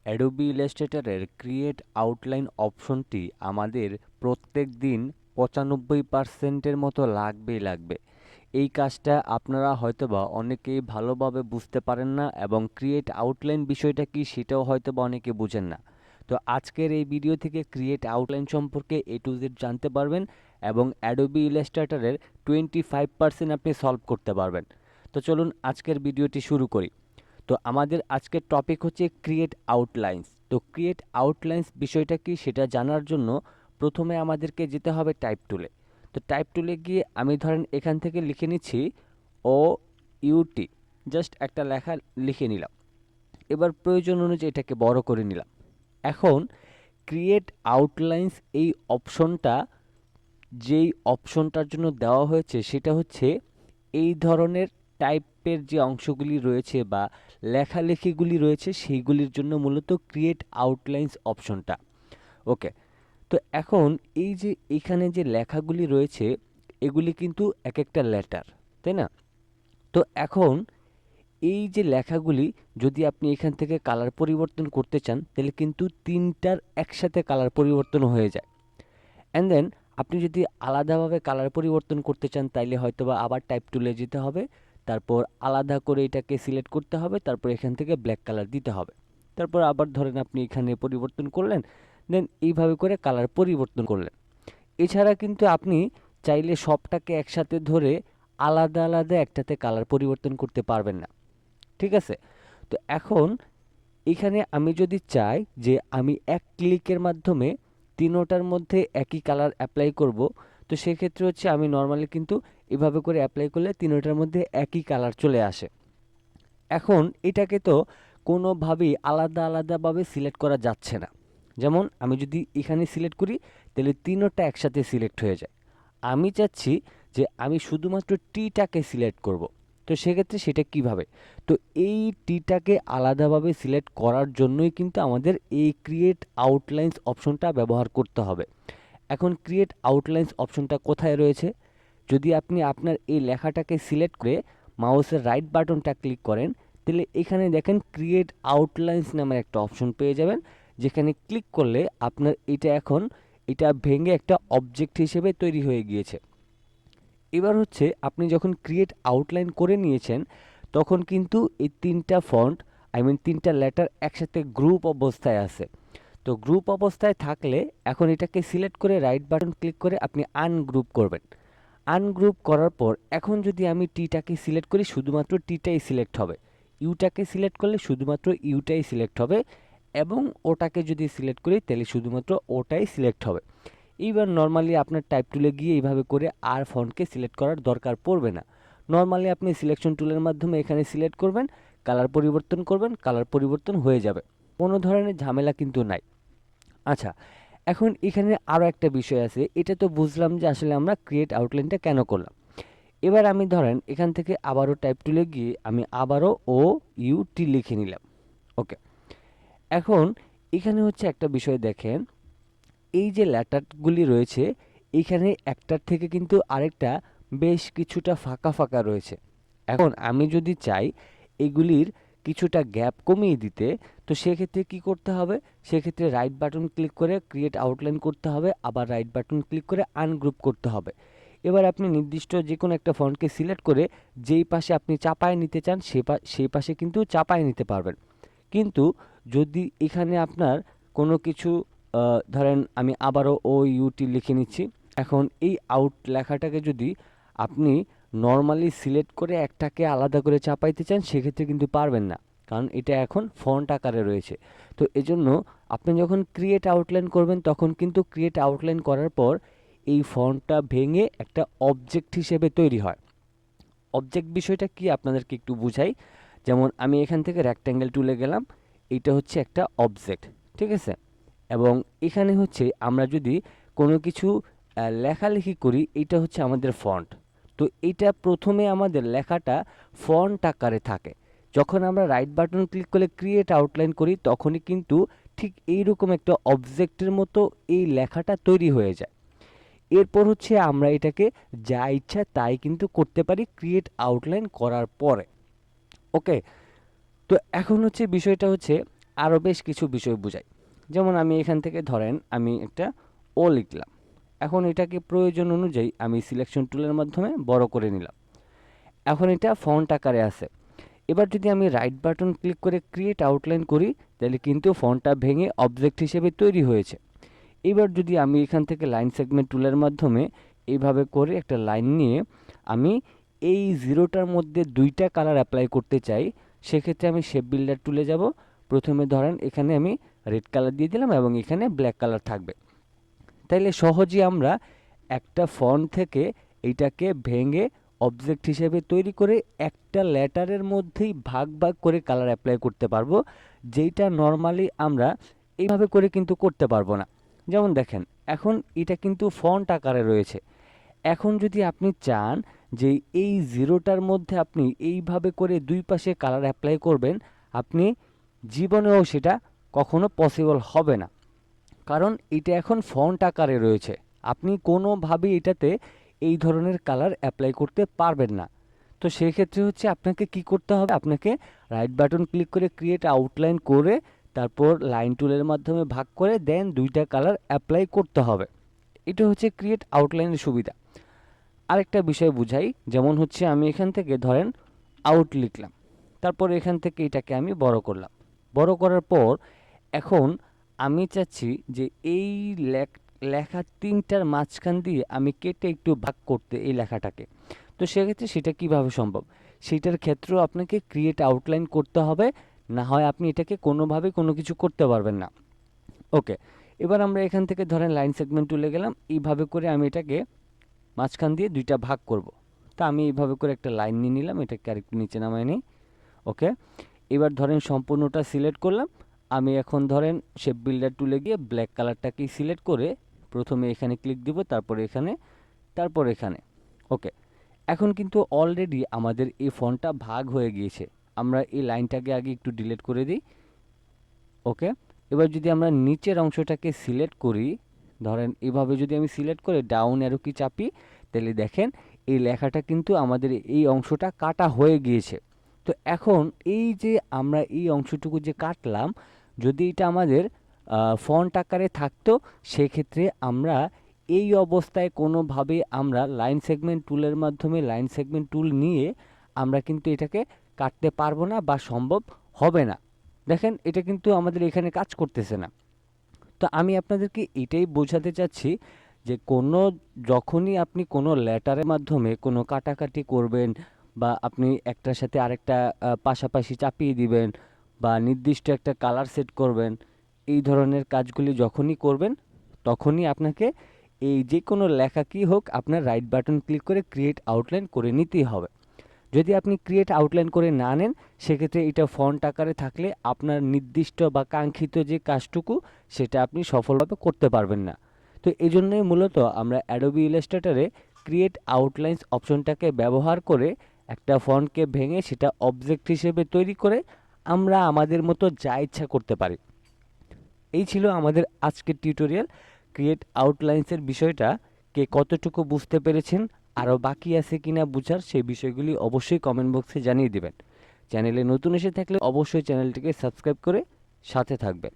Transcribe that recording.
Adobe ইলাস্ট্রেটরের create outline অপশনটি আমাদের প্রত্যেক দিন ৯৫%-এর মতো লাগবে। এই কাজটা আপনারা হয়তোবা অনেকেই ভালোভাবে বুঝতে পারেন না এবং ক্রিয়েট আউটলাইন বিষয়টা কি সেটাও হয়তোবা অনেকে বুঝেন না। তো আজকের এই ভিডিও থেকে ক্রিয়েট আউটলাইন সম্পর্কে A to Z জানতে পারবেন এবং অ্যাডোবি ইলাস্ট্রেটরের 25% আপনি সলভ করতে পারবেন। তো চলুন আজকের ভিডিওটি শুরু করি। তো আমাদের আজকের টপিক হচ্ছে ক্রিয়েট আউটলাইন্স। তো ক্রিয়েট আউটলাইন্স বিষয়টা কি সেটা জানার জন্য প্রথমে আমাদেরকে যেতে হবে টাইপ টুলে। তো টাইপ টুলে গিয়ে আমি ধরেন এখান থেকে লিখে নিচ্ছি OUT, জাস্ট একটা লেখা লিখে নিলাম। এবার প্রয়োজন অনুযায়ী এটাকে বড় করে নিলাম। এখন ক্রিয়েট আউটলাইন্স এই অপশনটা যেই অপশনটার জন্য দেওয়া হয়েছে সেটা হচ্ছে এই ধরনের টাইপের যে অংশগুলি রয়েছে বা লেখালেখিগুলি রয়েছে সেইগুলির জন্য মূলত ক্রিয়েট আউটলাইন্স অপশনটা। ওকে, তো এখন এই যে এখানে যে লেখাগুলি রয়েছে এগুলি কিন্তু এক একটা লেটার, তাই না? তো এখন এই যে লেখাগুলি যদি আপনি এখান থেকে কালার পরিবর্তন করতে চান তাহলে কিন্তু তিনটার একসাথে কালার পরিবর্তন হয়ে যায়। অ্যান্ড দেন আপনি যদি আলাদাভাবে কালার পরিবর্তন করতে চান তাইলে হয়তোবা আবার টাইপ টুলে যেতে হবে, তারপর আলাদা করে এটাকে সিলেক্ট করতে হবে, তারপর এখান থেকে ব্ল্যাক কালার দিতে হবে, তারপর আবার ধরেন আপনি এখানে পরিবর্তন করলেন, দেন এইভাবে করে কালার পরিবর্তন করলেন। এছাড়া কিন্তু আপনি চাইলে সবটাকে একসাথে ধরে আলাদা আলাদা একটাতে কালার পরিবর্তন করতে পারবেন না, ঠিক আছে? তো এখন এখানে আমি যদি চাই যে আমি এক ক্লিকের মাধ্যমে তিনোটার মধ্যে একই কালার অ্যাপ্লাই করব, তো সেক্ষেত্রে হচ্ছে আমি নর্মালি কিন্তু এভাবে করে অ্যাপ্লাই করলে তিনোটার মধ্যে একই কালার চলে আসে। এখন এটাকে তো কোনোভাবেই আলাদা আলাদাভাবে সিলেক্ট করা যাচ্ছে না। যেমন আমি যদি এখানে সিলেক্ট করি তাহলে তিনোটা একসাথে সিলেক্ট হয়ে যায়। আমি চাচ্ছি যে আমি শুধুমাত্র টিটাকে সিলেক্ট করব। তো সেক্ষেত্রে সেটা কিভাবে? তো এই টিটাকে আলাদাভাবে সিলেক্ট করার জন্যই কিন্তু আমাদের এই ক্রিয়েট আউটলাইন্স অপশনটা ব্যবহার করতে হবে। এখন ক্রিয়েট আউটলাইন্স অপশনটা কোথায় রয়েছে? যদি আপনি আপনার এই লেখাটাকে সিলেক্ট করে মাউসের রাইট বাটনটা ক্লিক করেন তাহলে এখানে দেখেন ক্রিয়েট আউটলাইন্স নামের একটা অপশন পেয়ে যাবেন, যেখানে ক্লিক করলে আপনার এটা ভেঙে একটা অবজেক্ট হিসেবে তৈরি হয়ে গিয়েছে। এবার হচ্ছে আপনি যখন ক্রিয়েট আউটলাইন করে নিয়েছেন তখন কিন্তু এই তিনটা ফন্ট, তিনটা লেটার একসাথে গ্রুপ অবস্থায় আছে। তো গ্রুপ অবস্থায় থাকলে এখন এটাকে সিলেক্ট করে রাইট বাটন ক্লিক করে আপনি আনগ্রুপ করবেন। আনগ্রুপ করার পর এখন যদি আমি টিটাকে সিলেক্ট করি শুধুমাত্র টিটাই সিলেক্ট হবে, ইউটাকে সিলেক্ট করলে শুধুমাত্র ইউটাই সিলেক্ট হবে, এবং ওটাকে যদি সিলেক্ট করি তাহলে শুধুমাত্র ওটাই সিলেক্ট হবে। এইবার নর্মালি আপনার টাইপ টুলে গিয়ে এইভাবে করে আর ফন্টকে সিলেক্ট করার দরকার পড়বে না। নর্মালি আপনি সিলেকশন টুলের মাধ্যমে এখানে সিলেক্ট করবেন, কালার পরিবর্তন করবেন, কালার পরিবর্তন হয়ে যাবে, কোনো ধরনের ঝামেলা কিন্তু নাই। আচ্ছা, এখন এখানে আরও একটা বিষয় আছে, এটা তো বুঝলাম যে আসলে আমরা ক্রিয়েট আউটলাইনটা কেন করলাম। এবার আমি ধরেন এখান থেকে আবারও টাইপ টুলে গিয়ে আমি আবারও OUT লিখে নিলাম। ওকে, এখন এখানে হচ্ছে একটা বিষয় দেখেন, এই যে লেটারগুলি রয়েছে এখানে একটার থেকে কিন্তু আরেকটা বেশ কিছুটা ফাঁকা ফাঁকা রয়েছে। এখন আমি যদি চাই এগুলির কিছুটা গ্যাপ কমিয়ে দিতে, তো সেক্ষেত্রে কি করতে হবে? সেক্ষেত্রে রাইট বাটন ক্লিক করে ক্রিয়েট আউটলাইন করতে হবে, আবার রাইট বাটন ক্লিক করে আনগ্রুপ করতে হবে। এবার আপনি নির্দিষ্ট যে কোনো একটা ফন্টকে সিলেক্ট করে যেই পাশে আপনি চাপায় নিতে চান সেই পাশে কিন্তু চাপায় নিতে পারবেন। কিন্তু যদি এখানে আপনার কোনো কিছু ধরেন আমি আবারও OUT লিখে নিচ্ছি। এখন এই আউট লেখাটাকে যদি আপনি নর্মালি সিলেক্ট করে একটাকে আলাদা করে চাপাইতে চান সেক্ষেত্রে কিন্তু পারবেন না, কারণ এটা এখন ফন্ট আকারে রয়েছে। তো এজন্য আপনি যখন ক্রিয়েট আউটলাইন করবেন তখন কিন্তু ক্রিয়েট আউটলাইন করার পর এই ফন্টটা ভেঙে একটা অবজেক্ট হিসেবে তৈরি হয়। অবজেক্ট বিষয়টা কি আপনাদেরকে একটু বুঝাই। যেমন আমি এখান থেকে রেক্ট্যাঙ্গেল টুলে গেলাম, এটা হচ্ছে একটা অবজেক্ট, ঠিক আছে? এবং এখানে হচ্ছে আমরা যদি কোনো কিছু লেখালেখি করি এটা হচ্ছে আমাদের ফন্ট। তো এটা প্রথমে আমাদের লেখাটা ফন্ট আকারে থাকে, যখন আমরা রাইট বাটন ক্লিক করে ক্রিয়েট আউটলাইন করি তখনই কিন্তু ঠিক এইরকম একটা অবজেক্টের মতো এই লেখাটা তৈরি হয়ে যায়। এরপর হচ্ছে আমরা এটাকে যা ইচ্ছা তাই কিন্তু করতে পারি ক্রিয়েট আউটলাইন করার পরে। ওকে, তো এখন হচ্ছে বিষয়টা হচ্ছে আরও বেশ কিছু বিষয় বোঝাই। যেমন আমি এখান থেকে ধরেন আমি একটা ও লিখলাম, এখন এটাকে প্রয়োজন অনুযায়ী আমি সিলেকশন টুলের মাধ্যমে বড় করে নিলাম। এখন এটা ফন্ট আকারে আছে। এবার যদি আমি রাইট বাটন ক্লিক করে ক্রিয়েট আউটলাইন করি, তাহলে কিন্তু ফন্টটা ভেঙে অবজেক্ট হিসেবে তৈরি হয়েছে। এবার যদি আমি এখান থেকে লাইন সেগমেন্ট টুলের মাধ্যমে এইভাবে করে একটা লাইন নিয়ে আমি এই জিরোটার মধ্যে দুইটা কালার অ্যাপ্লাই করতে চাই, সেক্ষেত্রে আমি শেপ বিল্ডার টুলে যাব। প্রথমে ধরেন এখানে আমি রেড কালার দিয়ে দিলাম এবং এখানে ব্ল্যাক কালার থাকবে। তাইলে সহজেই আমরা একটা ফন্ট থেকে এইটাকে ভেঙে অবজেক্ট হিসেবে তৈরি করে একটা লেটারের মধ্যেই ভাগ ভাগ করে কালার অ্যাপ্লাই করতে পারবো, যেইটা নর্মালি আমরা এইভাবে করে কিন্তু করতে পারবো না। যেমন দেখেন, এখন এটা কিন্তু ফন্ট আকারে রয়েছে। এখন যদি আপনি চান যে এই জিরোটার মধ্যে আপনি এইভাবে করে দুই পাশে কালার অ্যাপ্লাই করবেন, আপনি জীবনেও সেটা কখনো পসিবল হবে না, কারণ এটা এখন ফন্ট আকারে রয়েছে। আপনি কোনোভাবেই এটাতে এই ধরনের কালার অ্যাপ্লাই করতে পারবেন না। তো সেক্ষেত্রে হচ্ছে আপনাকে কি করতে হবে, আপনাকে রাইট বাটন ক্লিক করে ক্রিয়েট আউটলাইন করে তারপর লাইন টুলের মাধ্যমে ভাগ করে দেন দুইটা কালার অ্যাপ্লাই করতে হবে। এটা হচ্ছে ক্রিয়েট আউটলাইনের সুবিধা। আরেকটা বিষয় বুঝাই, যেমন হচ্ছে আমি এখান থেকে ধরেন আউট লিখলাম, তারপর এখান থেকে এটাকে আমি বড় করলাম। বড় করার পর এখন আমি চাচ্ছি যে এই লেখা তিনটার মাঝখান দিয়ে আমি কেটে একটু ভাগ করতে এই লেখাটাকে। তো সেক্ষেত্রে সেটা কিভাবে সম্ভব, সেইটার ক্ষেত্রেও আপনাকে ক্রিয়েট আউটলাইন করতে হবে, না হয় আপনি এটাকে কোনোভাবে কোনো কিছু করতে পারবেন না। ওকে, এবার আমরা এখান থেকে ধরেন লাইন সেগমেন্ট তুলে গেলাম, এইভাবে করে আমি এটাকে মাঝখান দিয়ে দুইটা ভাগ করব। তা আমি এইভাবে করে একটা লাইন নিয়ে নিলাম, এটাকে আরেকটু নিচে নামাই নিই। ওকে, এবার ধরেন সম্পূর্ণটা সিলেক্ট করলাম। আমি এখন ধরেন শেপ বিল্ডার টুলে গিয়ে ব্ল্যাক কালারটাকেই সিলেক্ট করে প্রথমে এখানে ক্লিক দিব, তারপর এখানে, তারপর এখানে। ওকে, এখন কিন্তু অলরেডি আমাদের এই ফন্টটা ভাগ হয়ে গিয়েছে। আমরা এই লাইনটাকে আগে একটু ডিলিট করে দিই। ওকে, এবার যদি আমরা নিচের অংশটাকে সিলেক্ট করি, ধরেন এভাবে যদি আমি সিলেক্ট করে ডাউন অ্যারো কি চাপি, তাহলে দেখেন এই লেখাটা কিন্তু আমাদের এই অংশটা কাটা হয়ে গিয়েছে। তো এখন এই যে আমরা এই অংশটুকু যে কাটলাম, যদি এটা আমাদের ফন্ট আকারে থাকতো, সেক্ষেত্রে আমরা এই অবস্থায় কোনোভাবে আমরা লাইন সেগমেন্ট টুলের মাধ্যমে লাইন সেগমেন্ট টুল নিয়ে আমরা কিন্তু এটাকে কাটতে পারবো না বা সম্ভব হবে না। দেখেন এটা কিন্তু আমাদের এখানে কাজ করতেছে না। তো আমি আপনাদেরকে এটাই বোঝাতে চাচ্ছি যে যখনই আপনি কোনো লেটারের মাধ্যমে কোনো কাটাকাটি করবেন বা আপনি একটার সাথে আরেকটা পাশাপাশি চাপিয়ে দিবেন বা নির্দিষ্ট একটা কালার সেট করবেন, এই ধরনের কাজগুলি যখনই করবেন, তখনই আপনাকে এই যে কোনো লেখা কি হোক আপনার রাইট বাটন ক্লিক করে ক্রিয়েট আউটলাইন করে নিতেই হবে। যদি আপনি ক্রিয়েট আউটলাইন করে না নেন, সেক্ষেত্রে এটা ফন্ট আকারে থাকলে আপনার নির্দিষ্ট বা কাঙ্ক্ষিত যে কাজটুকু সেটা আপনি সফলভাবে করতে পারবেন না। তো এই জন্যই মূলত আমরা অ্যাডোবি ইলাস্ট্রেটরে ক্রিয়েট আউটলাইন্স অপশনটাকে ব্যবহার করে একটা ফন্টকে ভেঙে সেটা অবজেক্ট হিসেবে তৈরি করে আমরা আমাদের মতো যা ইচ্ছা করতে পারি। এই ছিল আমাদের আজকের টিউটোরিয়াল। ক্রিয়েট আউটলাইন্সের বিষয়টা কে কতটুকু বুঝতে পেরেছেন, আরও বাকি আছে কিনা বুঝার, সেই বিষয়গুলি অবশ্যই কমেন্ট বক্সে জানিয়ে দেবেন। চ্যানেলে নতুন এসে থাকলে অবশ্যই চ্যানেলটিকে সাবস্ক্রাইব করে সাথে থাকবেন।